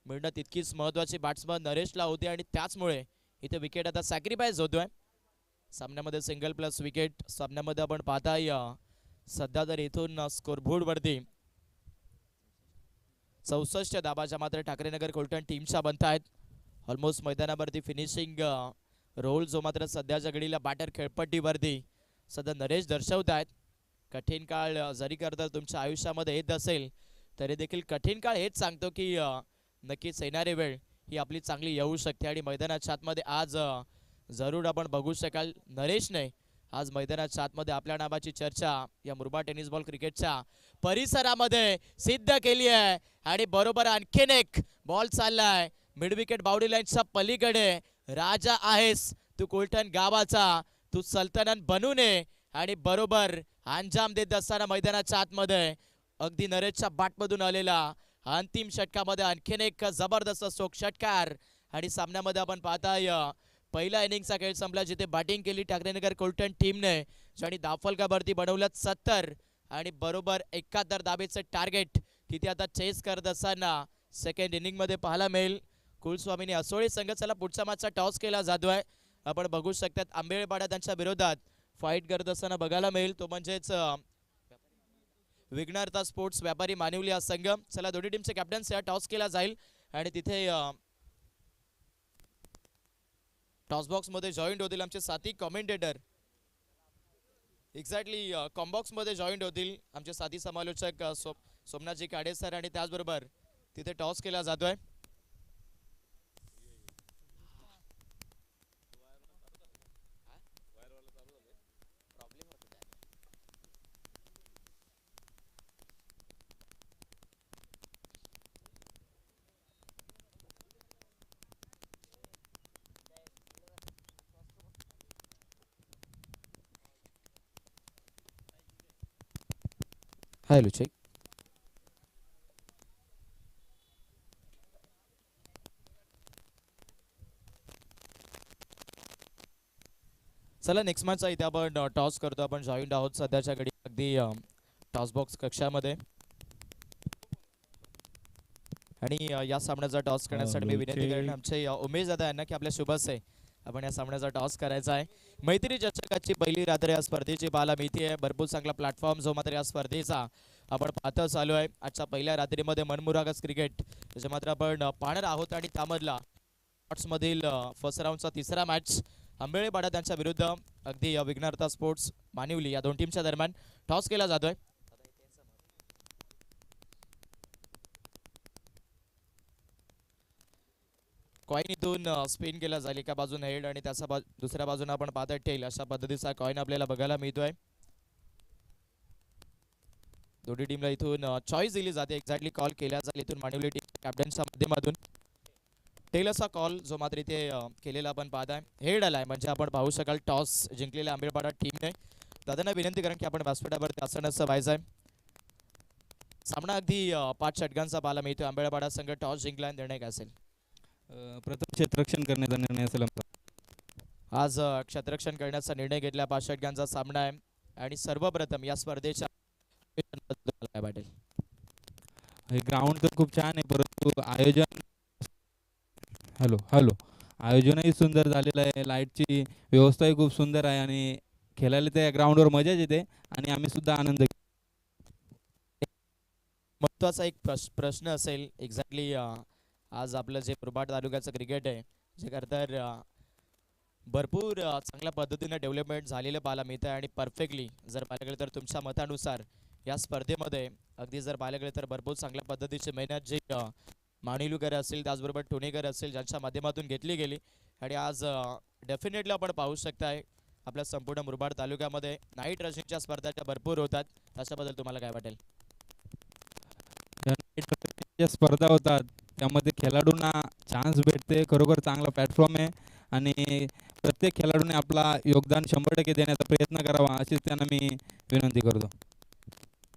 मिळणं तितकीच महत्वाची बॅट्समन नरेशला होती आणि त्याचमुळे इथे विकेट आता सॅक्रिफाईस होतोय. सामन्यामध्ये सिंगल प्लस विकेट सामन्यामध्ये आपण पाहताय सध्या तर इथून स्कोरबोर्डवरती 64 धाबाच्या मात्र ठाकरेनगर कोलठण टीमच्या बनतायत. ऑलमोस्ट मैदानावरती फिनिशिंग रोल जो मात्र सध्याच्या घडीला बॅटर खेळपट्टीवरती सध्या नरेश दर्शवत आहेत. कठीण काळ जरी करता तुमच्या आयुष्यामध्ये येत असेल तरी देखील कठीण काळ हेच सांगतो की नक्कीच येणारी वेळ ही आपली चांगली येऊ शकते. आणि मैदानाच्या आतमध्ये आज जरूर आपण बघू शकाल नरेशने आज मैदानाच्या आतमध्ये आपल्या नावाची चर्चा या मुरबाड टेनिस बॉल क्रिकेटच्या परिसरामध्ये सिद्ध केली आहे. आणि बरोबर आणखीन एक बॉल चाललाय मिड विकेट बाउंड्री लाईनच्या पलीकडे राजा आहेस तू कोलटण गावाचा, तू सल्तनत बनू नये. आणि बरोबर अंजाम देत असताना मैदानाच्या आतमध्ये अगदी नरेशच्या बाटमधून आलेला अंतिम षटकामध्ये आणखीन एक जबरदस्त स्ट्रोक षटकार. आणि सामन्यामध्ये आपण पाहताय पहिला इनिंगचा खेळ संपला जिथे बॅटिंग केली ठाकरेनगर कोलटण टीमने, ज्यांनी धावफलकावरती बनवलं 70 आणि बरोबर 71 धाबेचं टार्गेट तिथे आता चेस करत असताना सेकंड इनिंग मध्ये पाहायला मिळेल. कुलस्वामीने असोळी संघ चला पुढचा मॅचचा टॉस केला जातोय. आपण बघू शकतात आंबेळपाडा त्यांच्या विरोधात फाईट करत असताना बघायला मिळेल तो म्हणजेच विघ्नहर्ता स्पोर्ट्स व्यापारी मानिवली हा संघ. चला दोन्ही टीमचे कॅप्टन्स या टॉस केला जाईल आणि तिथे टॉस बॉक्स मध्ये जॉईंट होतील आमचे साथी कॉमेंटेटर. एक्झॅक्टली कॉम्बॉक्स मध्ये जॉईंट होतील आमचे साथी समालोचक सोमनाथजी काडे सर आणि त्याचबरोबर तिथे टॉस केला जातोय. Hello check. चला नेक्स्ट मॅचचा इथे आपण टॉस करतो. आपण जॉईंट आहोत सध्याच्या घडी अगदी टॉस बॉक्स कक्षामध्ये आणि या सामन्याचा टॉस करण्यासाठी मी विनंती करेन आमचे उमेश दादा यांना की आपल्या शुभ असे आपण या सामन्याचा टॉस करायचा आहे. मैत्री चषकाची पहिली रात्र या स्पर्धेची पाहायला मिळते आहे. भरपूर चांगला प्लॅटफॉर्म जो मात्र या स्पर्धेचा आपण पाहत चालू आहे. आजच्या पहिल्या रात्रीमध्ये मनमुरागस क्रिकेट त्याचे मात्र आपण पाहणार आहोत आणि त्यामधला मधील फर्स्ट राऊंडचा तिसरा मॅच आंबेळेपाडा त्यांच्या विरुद्ध अगदी विघ्नहर्ता स्पोर्ट्स मानिवली या दोन टीमच्या दरम्यान टॉस केला जातोय. कॉइन इथून स्पिन केला जाईल एका बाजूने हेड आणि त्याच्या दुसऱ्या बाजूने आपण पाहतोय टेल अशा पद्धतीचा कॉइन आपल्याला बघायला मिळतोय. दोन्ही टीमला इथून चॉईस दिली जाते. एक्झॅक्टली कॉल केला जाईल इथून मानिवली टीम कॅप्टनच्या माध्यमातून. टेल असा कॉल जो मात्र इथे केलेला आपण पाहताय. हेड आलाय म्हणजे आपण पाहू शकाल टॉस जिंकलेल्या आंबेळपाडा टीमने. दादांना विनंती करा की आपण व्यासपीठावरती आसनाचं व्हायचं आहे. सामना अगदी 5 षटकांचा पाहायला मिळतोय. आंबेळपाडा संघ टॉस जिंकला. निर्णय काय असेल? प्रथम क्षेत्ररक्षण करण्याचा निर्णय असेल आज क्षेत्ररक्षण करण्याचा निर्णय घेतला. 5 षटकांचा सामना आहे आणि सर्वप्रथम या स्पर्धेच्या वाटेल हे ग्राउंड तर खूप छान आहे परंतु आयोजन हॅलो आयोजनही सुंदर झालेलं आहे. लाईटची व्यवस्थाही खूप सुंदर आहे आणि खेळायला त्या ग्राउंडवर मजाच येते आणि आम्ही सुद्धा आनंद. महत्वाचा एक प्रश्न असेल एक्झॅक्टली आज आपलं जे मुरबाड तालुक्याचं क्रिकेट आहे जे खरंतर भरपूर चांगल्या पद्धतीने डेव्हलपमेंट झालेलं पाहायला मिळतं आहे आणि परफेक्टली जर पाहायला गेलं तर तुमच्या मतानुसार या स्पर्धेमध्ये अगदी जर पाहायला गेलं तर भरपूर चांगल्या पद्धतीची मेहनत जे मानिलूकर असतील त्याचबरोबर टोणेकर असतील ज्यांच्या माध्यमातून घेतली गेली आणि आज डेफिनेटली आपण पाहू शकताय आपल्या संपूर्ण मुरबाड तालुक्यामध्ये नाईट रशिंगच्या स्पर्धा त्या भरपूर होतात. त्याच्याबद्दल तुम्हाला काय वाटेल? ज्या स्पर्धा होतात त्यामध्ये खेळाडूंना चान्स भेटते. खरोखर चांगला प्लॅटफॉर्म आहे आणि प्रत्येक खेळाडूने आपला योगदान 100% देण्याचा प्रयत्न करावा अशीच त्यांना मी विनंती करतो.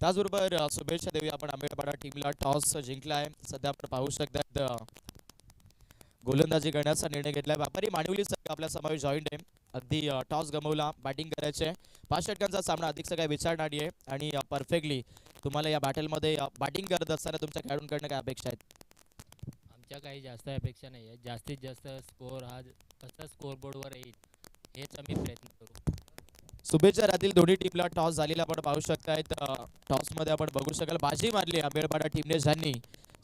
त्याचबरोबर शुभेच्छा देऊया आपण आंबेडपाडा टीमला. टॉस जिंकला आहे. सध्या आपण पाहू शकतात गोलंदाजी करण्याचा निर्णय घेतलाय. व्यापारी मानिवली संघ आपल्या समावेश जॉईंट आहे. अगदी टॉस गमवला. बॅटिंग करायचे. 5 षटकांचा सामना अधिक काही विचार नाही आहे आणि परफेक्टली तुम्हाला या बॅटलमध्ये बॅटिंग करत असताना तुमच्या खेळाडूंकडनं काय अपेक्षा आहेत? आमच्या काही जास्त अपेक्षा नाही आहे. जास्तीत जास्त स्कोअर हा कसा स्कोअरबोर्डवर येईल हेच आम्ही प्रयत्न करू. शुभेच्छा राहतील दोन्ही टीमला. टॉस झालेला आपण पाहू शकतायत. टॉसमध्ये आपण बघू शकाल बाजी मारली आंबेडपाडा टीमने ज्यांनी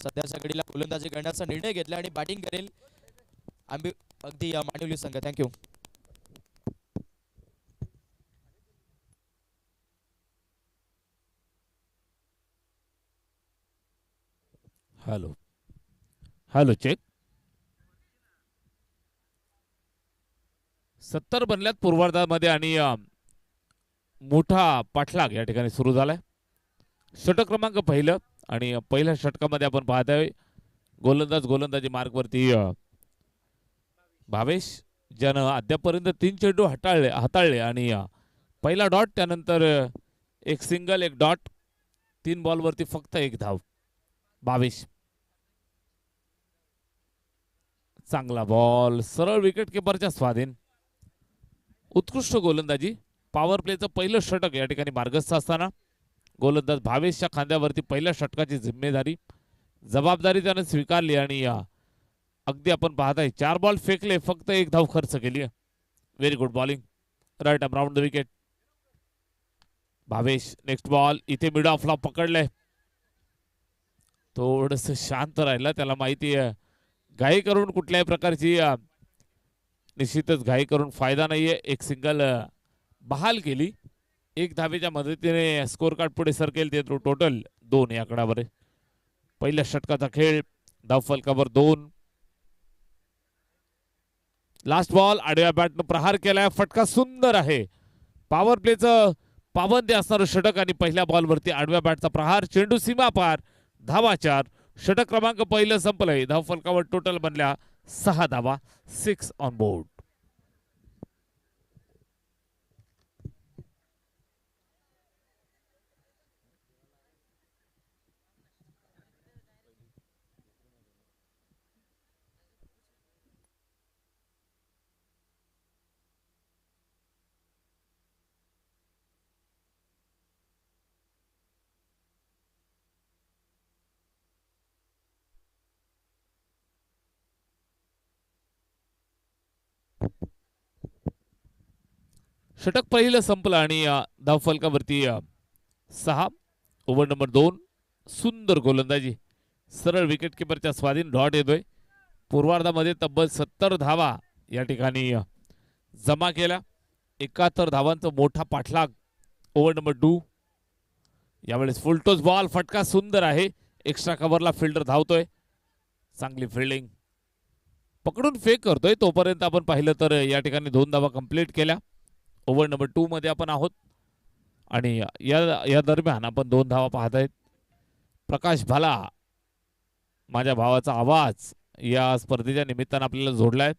सध्याच्या घडीला गोलंदाजी करण्याचा निर्णय घेतला आणि बॅटिंग करेल अगदी मानिवली संघ. थँक्यू. Hello check. 70 बनल्यात पूर्वार्धामध्ये आणि मोठा पाठलाग या ठिकाणी सुरू झालाय. षटक क्रमांक पहिलं आणि पहिल्या षटकामध्ये आपण पाहतोय गोलंदाज गोलंदाजी मार्कवरती भावेश, ज्यानं अद्यापर्यंत 3 चेंडू हाताळले आणि पहिला डॉट, त्यानंतर एक सिंगल, एक डॉट, 3 बॉलवरती फक्त एक धाव. भावेश, चांगला बॉल, सरळ विकेट किपरच्या स्वाधीन. उत्कृष्ट गोलंदाजी. पॉवर प्लेचं पहिलं षटक या ठिकाणी मार्गस्थ असताना गोलंदाज भावेशच्या खांद्यावरती पहिल्या षटकाची जिम्मेदारी, जबाबदारी त्याने स्वीकारली आणि अगदी आपण पाहताय 4 बॉल फेकले, फक्त एक धाव खर्च केली. Very good bowling, right up round the wicket. Bhavesh, next ball, इथे मिड ऑफला पकडलंय. थोडस शांत राहिला, त्याला माहिती आहे घाई करून कुठल्याही प्रकारची निश्चितच घाई करून फायदा नाहीये. एक सिंगल बहाल केली, एक धावेच्या मदतीने स्कोर कार्ड पुढे सरकेल. ते टोटल 2 या आकडावर. पहिल्या षटकाचा खेळ, धाव फलकावर 2. लास्ट बॉल, आडव्या बॅटनं प्रहार केलाय, फटका सुंदर आहे. पॉवर प्लेचं पाबंदी असणारं षटक आणि पहिल्या बॉलवरती आडव्या बॅटचा प्रहार, चेंडू सीमा पार, धावा 4. षटक क्रमांक पहिलं संपलंय. धाव फलकावर टोटल बनल्या 6 धावा, 6 ऑन बोर्ड. षटक पहिलं संपलं आणि धाव फलकावरती 6. Over number 2. सुंदर गोलंदाजी, सरळ विकेट किपरच्या स्वाधीन, डॉट येतोय. पूर्वार्धामध्ये तब्बल 70 धावा या ठिकाणी जमा केल्या. 71 धावांचा मोठा पाठलाग. Over number 2. यावेळेस फुलटोस बॉल, फटका सुंदर आहे. एक्स्ट्रा कव्हरला फिल्डर धावतोय. चांगली फिल्डिंग, पकडून फेक करतोय. तोपर्यंत आपण पाहिलं तर या ठिकाणी 2 धावा कंप्लीट केल्या. ओव्हर नंबर 2 मध्ये आपण आहोत आणि या दरम्यान आपण 2 धावा पाहत आहेत. प्रकाश भाला, माझ्या भावाचा आवाज, या स्पर्धेच्या निमित्तानं आपल्याला जोडलाय.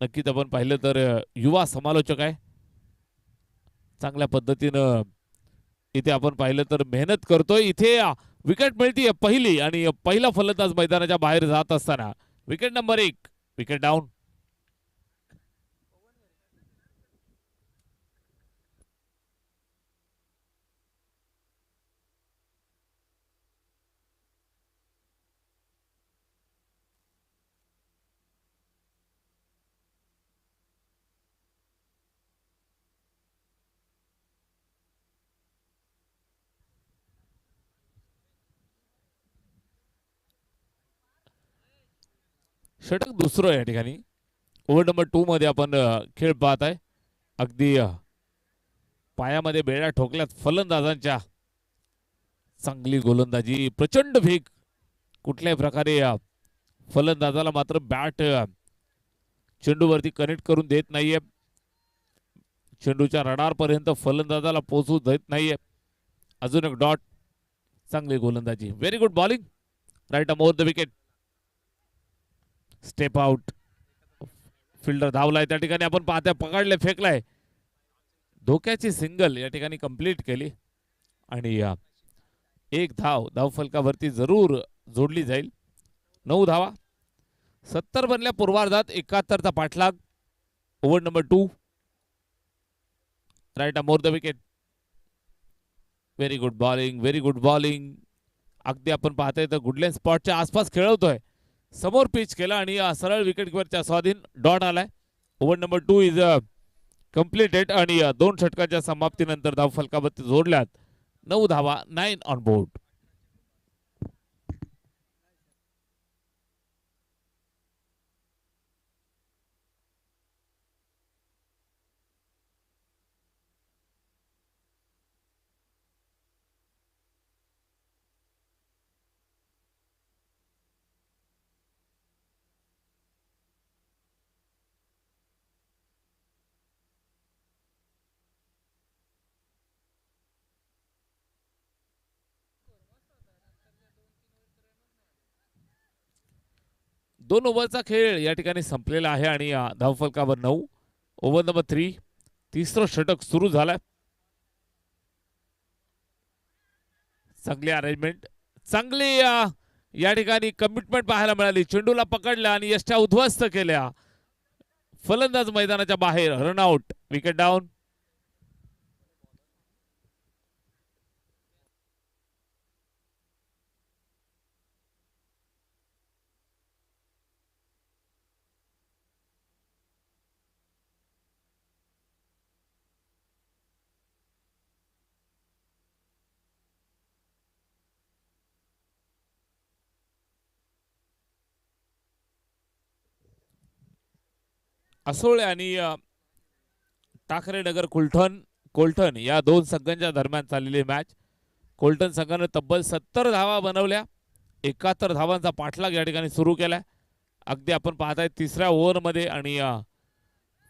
नक्कीच आपण पाहिलं तर युवा समालोचक आहे. चांगल्या पद्धतीनं इथे आपण पाहिलं तर मेहनत करतोय. इथे विकेट मिळतीये पहिली आणि पहिला फलंदाज मैदानाच्या बाहेर जात असताना विकेट नंबर 1, विकेट डाऊन. षटक दुसरं या ठिकाणी. ओव्हर नंबर 2 मध्ये आपण खेळ पाहत आहे. अगदी पायामध्ये बेड्या ठोकल्यात फलंदाजांच्या. चांगली गोलंदाजी, प्रचंड वेग, कुठल्याही प्रकारे फलंदाजाला मात्र बॅट चेंडूवरती कनेक्ट करून देत नाहीये. चेंडूच्या रडार पर्यंत फलंदाजाला पोहोचू देत नाहीये. अजून एक डॉट, चांगली गोलंदाजी, very good bowling, right arm over the wicket. Step out, fielder धावलाय. त्या ठिकाणी आपण पाहताय पकडले, फेकलाय. धोक्याची सिंगल या ठिकाणी कंप्लीट केली आणि एक धाव फलकावरती जरूर जोडली जाईल. 9 धावा, 70 बनल्या पूर्वार्धात. 71चा पाठलाग. Over number 2, right arm over the wicket. Very good bowling, very good bowling. अगदी आपण पाहताय तर गुडलँड स्पॉटच्या आसपास खेळवतोय. समोर पिच केला आणि सरळ विकेट किपरच्या स्वाधीन, डॉट आलाय. ओव्हर नंबर 2 इज कंप्लीटेड आणि 2 षटकाच्या समाप्तीनंतर धाव फलकावरती जोडल्यात 9 धावा, 9 ऑन बोर्ड. 2 ओव्हरचा खेळ या ठिकाणी संपलेला आहे आणि धावफलकावर 9. ओव्हर नंबर 3, तिसरं षटक सुरू झालंय. चांगली अरेंजमेंट, चांगली या ठिकाणी कमिटमेंट पाहायला मिळाली. चेंडूला पकडला आणि यष्ट्या उद्ध्वस्त केल्या. फलंदाज मैदानाच्या बाहेर, रनआउट, विकेट डाऊन. असोळे आणि टाकरे नगर कोलठण या 2 संघांच्या दरम्यान चाललेली मॅच. कोलठण संघाने तब्बल 70 धावा बनवल्या. 71 धावांचा पाठलाग या ठिकाणी सुरू केलाय. अगदी आपण पाहताय तिसऱ्या ओव्हरमध्ये आणि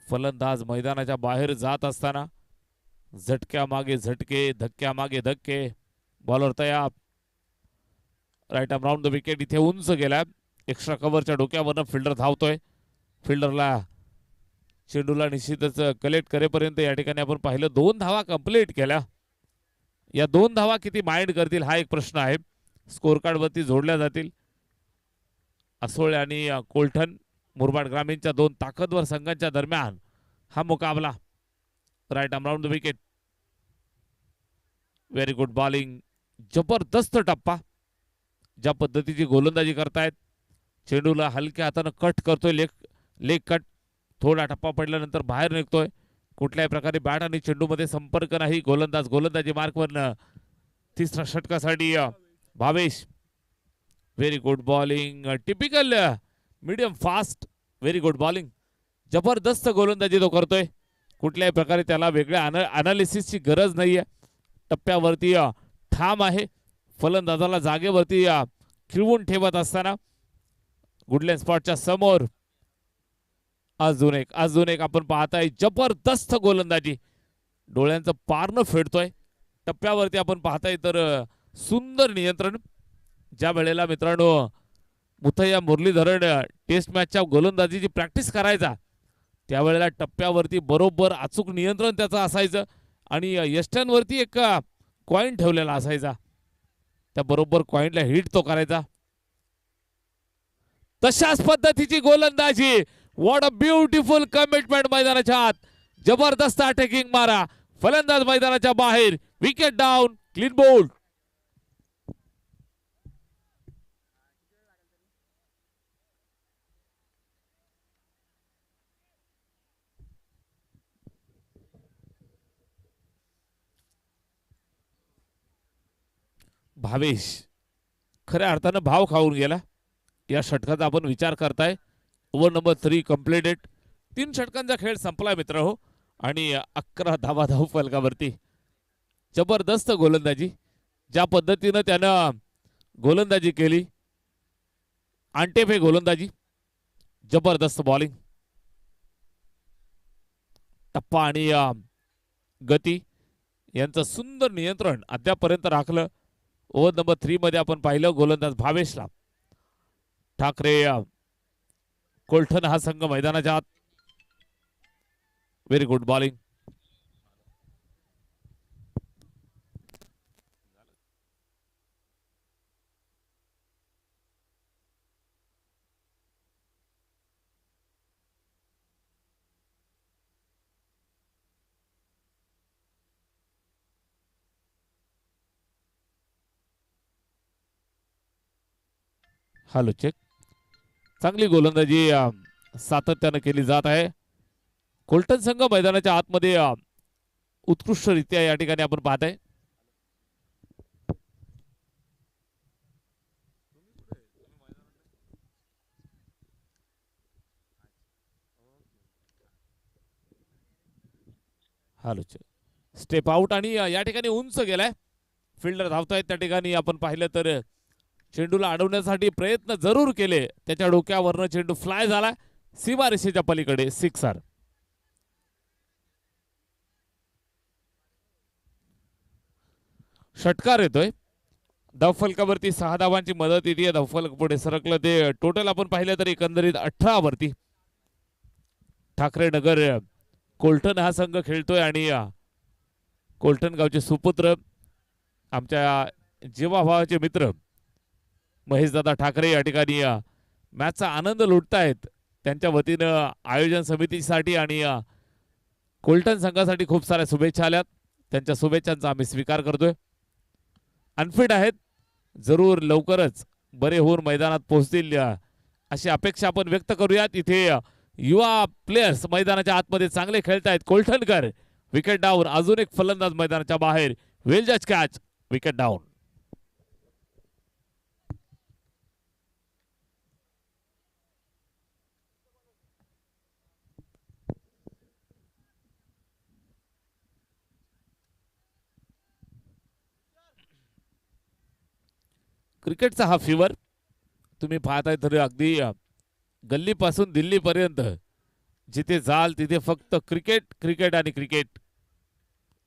फलंदाज मैदानाच्या बाहेर जात असताना झटक्या मागे झटके, धक्क्या मागे धक्के. बॉलर तयार, right arm round the wicket. इथे उंच गेलाय. एक्स्ट्रा कव्हरच्या डोक्यावरनं फिल्डर धावतोय. फिल्डरला चेंडूला निश्चितच कलेक्ट करेपर्यंत या ठिकाणी आपण पाहिलं 2 धावा कंप्लीट केल्या. या 2 धावा किती माइंड करतील हा एक प्रश्न आहे. स्कोर कार्ड वरती जोडल्या जातील. असोळे आणि कोलठण मुरबाड ग्रामीणच्या 2 ताकदवर संघांच्या दरम्यान हा मुकाबला. Right arm round the wicket. Very good bowling, जबरदस्त टप्पा. ज्या पद्धतीची गोलंदाजी करतायत, चेंडूला हलक्या हातानं कट करतोय, लेग कट. थोडा टप्पा पडल्यानंतर बाहेर निघतोय. कुठल्याही प्रकारे बॅट आणि चेंडूमध्ये संपर्क नाही. गोलंदाजी मार्कवरनं तिसऱ्या षटकासाठी Bhavesh. Very good bowling, typical medium fast. Very good bowling, जबरदस्त गोलंदाजी तो करतोय. कुठल्याही प्रकारे त्याला वेगळ्या अनालिसिसची गरज नाहीये. टप्प्यावरती ठाम आहे. फलंदाजाला जागेवरती खिळवून ठेवत असताना गुडलँड स्पॉटच्या समोर अजून एक आपण पाहताय जबरदस्त गोलंदाजी. डोळ्यांचं पारणं फेडतोय. टप्प्यावरती आपण पाहताय तर सुंदर नियंत्रण. ज्या वेळेला मित्रांनो मुथय्या मुरलीधरन टेस्ट मॅचच्या गोलंदाजीची प्रॅक्टिस करायचा, त्यावेळेला टप्प्यावरती बरोबर अचूक नियंत्रण त्याचं असायचं आणि यष्ट्यांवरती एक कॉईन ठेवलेला असायचा. त्या बरोबर कॉईनला हिट तो करायचा. तशाच पद्धतीची गोलंदाजी. व्हॉट अ ब्युटिफुल कमिटमेंट मैदानाच्या आत. जबरदस्त अटॅकिंग मारा. फलंदाज मैदानाच्या बाहेर, wicket down, clean bowled. Bhavesh खऱ्या अर्थानं भाव खाऊन गेला. या षटकाचा आपण विचार करताय. Over number 3 completed. 3 षटकांचा खेळ संपलाय मित्र आणि 11 धावा धाव फलकावरती. जबरदस्त गोलंदाजी. ज्या पद्धतीनं त्यानं गोलंदाजी केली, आंटेफे गोलंदाजी, जबरदस्त बॉलिंग. टप्पा आणि गती यांचं सुंदर नियंत्रण अद्यापर्यंत राखलं. ओव्हर नंबर 3 मध्ये आपण पाहिलं गोलंदाज भावेशला. ठाकरे कोलठण हा संघ मैदानाच्या आत. Very good bowling. Hello check. चांगली गोलंदाजी सातत्यानं केली जात आहे. कोलठण संघ मैदानाच्या आतमध्ये उत्कृष्टरित्या या ठिकाणी आपण पाहताय. Hello check. स्टेप आउट आणि या ठिकाणी उंच गेलाय. फिल्डर धावतायत. त्या ठिकाणी आपण पाहिलं तर चेंडूला अडवण्यासाठी प्रयत्न जरूर केले. त्याच्या डोक्यावरनं चेंडू फ्लाय झाला सीमारेषेच्या पलीकडे. सिक्सर. षटकार येतोय. धावफलकावरती 6 धावांची मदत येते. धावफलक पुढे सरकलं ते टोटल आपण पाहिलं तर एकंदरीत 18 वरती ठाकरे नगर कोलटण हा संघ खेळतोय आणि कोलटण गावचे सुपुत्र आमच्या जीवा भावाचे मित्र महेशदादा ठाकरे या ठिकाणी मॅचचा आनंद लुटतायत. त्यांच्या वतीनं आयोजन समितीसाठी आणि कोलटण संघासाठी खूप साऱ्या शुभेच्छा आल्यात. त्यांच्या शुभेच्छांचा आम्ही स्वीकार करतोय. अनफिट आहेत, जरूर लवकरच बरे होऊन मैदानात पोहोचतील अशी अपेक्षा आपण व्यक्त करूयात. इथे युवा प्लेयर्स मैदानाच्या आतमध्ये चांगले खेळतायत. कोलठणकर विकेट डाऊन. अजून एक फलंदाज मैदानाच्या बाहेर. वेल जज कॅच, विकेट डाऊन. क्रिकेटचा हा फीवर तुम्ही पाहताय तर अगदी गल्लीपासून दिल्लीपर्यंत जिथे जाल तिथे फक्त क्रिकेट क्रिकेट आणि क्रिकेट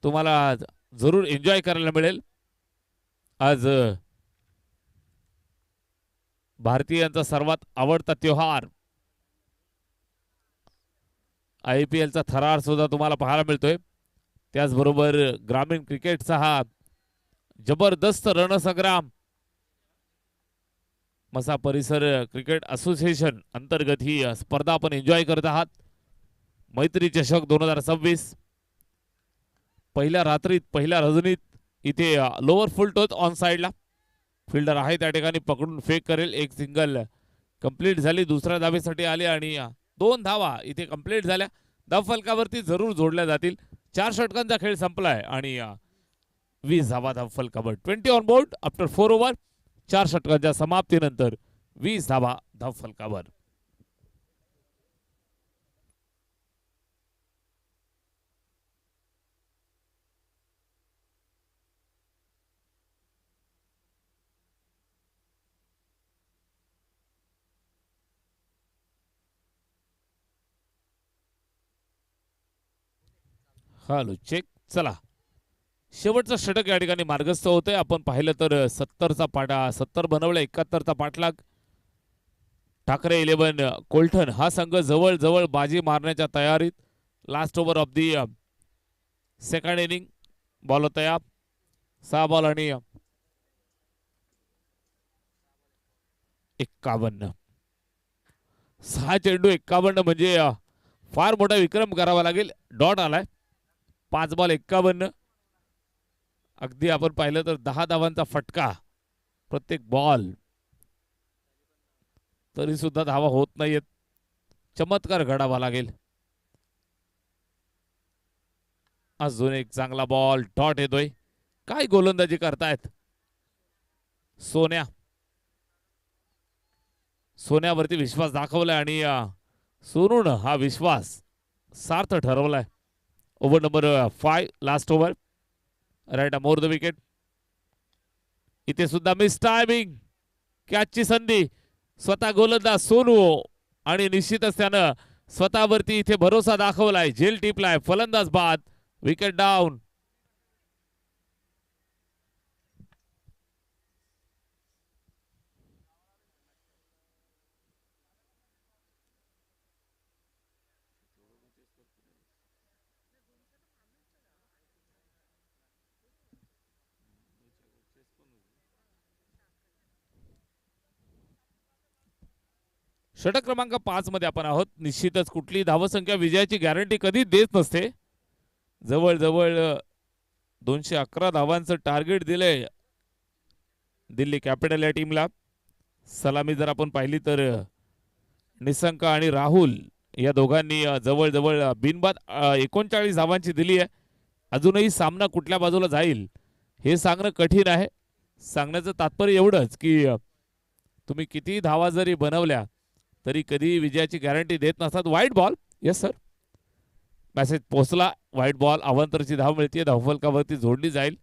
तुम्हाला जरूर एन्जॉय करायला मिळेल. आज भारतीयांचा सर्वात आवडता त्योहार IPL चा थरार सुद्धा तुम्हाला पाहायला मिळतोय. त्याचबरोबर ग्रामीण क्रिकेटचा हा जबरदस्त रणसंग्राम मसा परिसर क्रिकेट असोसिएशन अंतर्गत ही स्पर्धा आपण एन्जॉय करत आहात. मैत्री चषक 2026 पहिल्या रात्रीत पहिल्या रजनीत इथे लोअर फुल टॉस ऑन साइडला फिल्डर आहे त्या ठिकाणी पकडून फेक करेल. एक सिंगल कंप्लीट झाली. दुसऱ्या धावेसाठी आले आणि 2 धावा इथे कंप्लीट झाल्या. धावफलकावरती जरूर जोडल्या जातील. 4 षटकांचा खेळ संपलाय आणि 20 धावा धावफलकावर. 20 ऑन बोर्ड आफ्टर 4 ओव्हर. 4 षटकांच्या समाप्तीनंतर 20 धावा धावफलकावर. Hello check. चला शेवटचं षटक या ठिकाणी मार्गस्थ होतंय. आपण पाहिलं तर 70 बनवलं. 71चा पाठलाग. ठाकरे 11 कोलठण हा संघ जवळ जवळ बाजी मारण्याच्या तयारीत. Last over of the second inning. Ball तयार. 6 बॉल आणि 51. 6 चेंडू 51 म्हणजे फार मोठा विक्रम करावा लागेल. डॉट आलाय. 5 बॉल 51. अगदी आपण पाहिलं तर 10 धावांचा फटका प्रत्येक बॉल. तरी सुद्धा धावा होत नाहीयेत. चमत्कार घडावा लागेल. अजून एक चांगला बॉल. डॉट येतोय. काय गोलंदाजी करतायत सोन्यावरती विश्वास दाखवलाय आणि सोनून हा विश्वास सार्थ ठरवलाय. Over number 5 last over. Right more the wicket. इथे सुद्धा मिस टायमिंग. कॅचची संधी. स्वतः गोलंदाज सोनू आणि निश्चितच त्यानं स्वतःवरती इथे भरोसा दाखवलाय. झेल टिपलाय. फलंदाज बाद. Wicket down. षटक क्रमांक 5 मध्ये आपण आहोत. निश्चितच कुठली धावसंख्या विजयाची गॅरंटी कधी देत नसते. जवळ जवळ 211 धावांचं टार्गेट दिलंय दिल्ली कॅपिटल या टीमला. सलामी जर आपण पाहिली तर निसंक आणि राहुल या दोघांनी जवळ जवळ बिनबाद 39 धावांची दिली आहे. अजूनही सामना कुठल्या बाजूला जाईल हे सांगणं कठीण आहे. सांगण्याचं तात्पर्य एवढंच की तुम्ही किती धावा जरी बनवल्या तरी कधी विजयाची गॅरंटी देत नसतात. वाईट बॉल. Yes sir. मेसेज पोहोचला. वाईट बॉल. अवांतरची धाव मिळते. धावफलकावरती जोडली जाईल.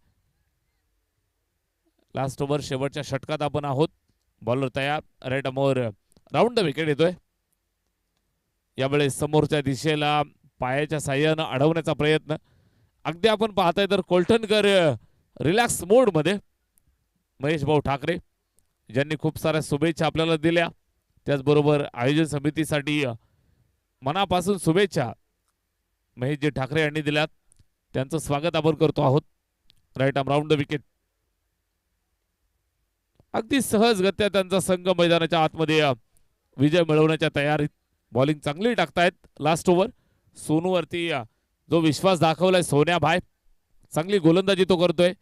लास्ट ओव्हर शेवटच्या षटकात आपण आहोत. बॉलर तयार. राईट मोर राऊंड द विकेट येतोय. यावेळेस समोरच्या दिशेला पायाच्या साह्यानं अडवण्याचा प्रयत्न. अगदी आपण पाहताय तर कोलठणकर रिलॅक्स मोड मध्ये महेश भाऊ ठाकरे ज्यांनी खूप साऱ्या शुभेच्छा आपल्याला दिल्या, त्याचबरोबर आयोजन समितीसाठी मनापासून शुभेच्छा महेशजी ठाकरे यांनी दिल्यात, त्यांचं स्वागत आपण करतो आहोत. Right arm round the wicket. अगदी सहजगत्या त्यांचा संघ मैदानाच्या आतमध्ये विजय मिळवण्याच्या तयारीत. बॉलिंग चांगली टाकतायत. लास्ट ओव्हर सोनूवरती जो विश्वास दाखवलाय सोन्या भाई, चांगली गोलंदाजी तो करतोय.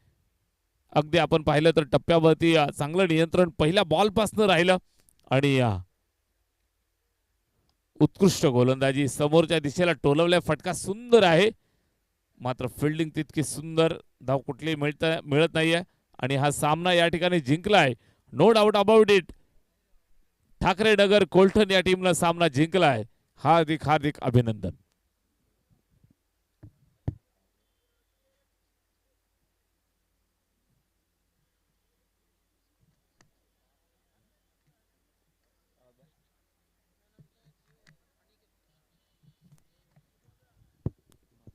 अगदी आपण पाहिलं तर टप्प्यावरती चांगलं नियंत्रण पहिल्या बॉलपासून राहिलं आणि उत्कृष्ट गोलंदाजी. समोरच्या दिशेला टोलवल्या, फटका सुंदर आहे, मात्र फिल्डिंग तितकी सुंदर, धाव कुठली मिळत नाहीये आणि हा सामना या ठिकाणी जिंकलाय. No doubt about it. Thackeray Nagar Colton या टीमनं सामना जिंकलाय. हार्दिक हार्दिक अभिनंदन.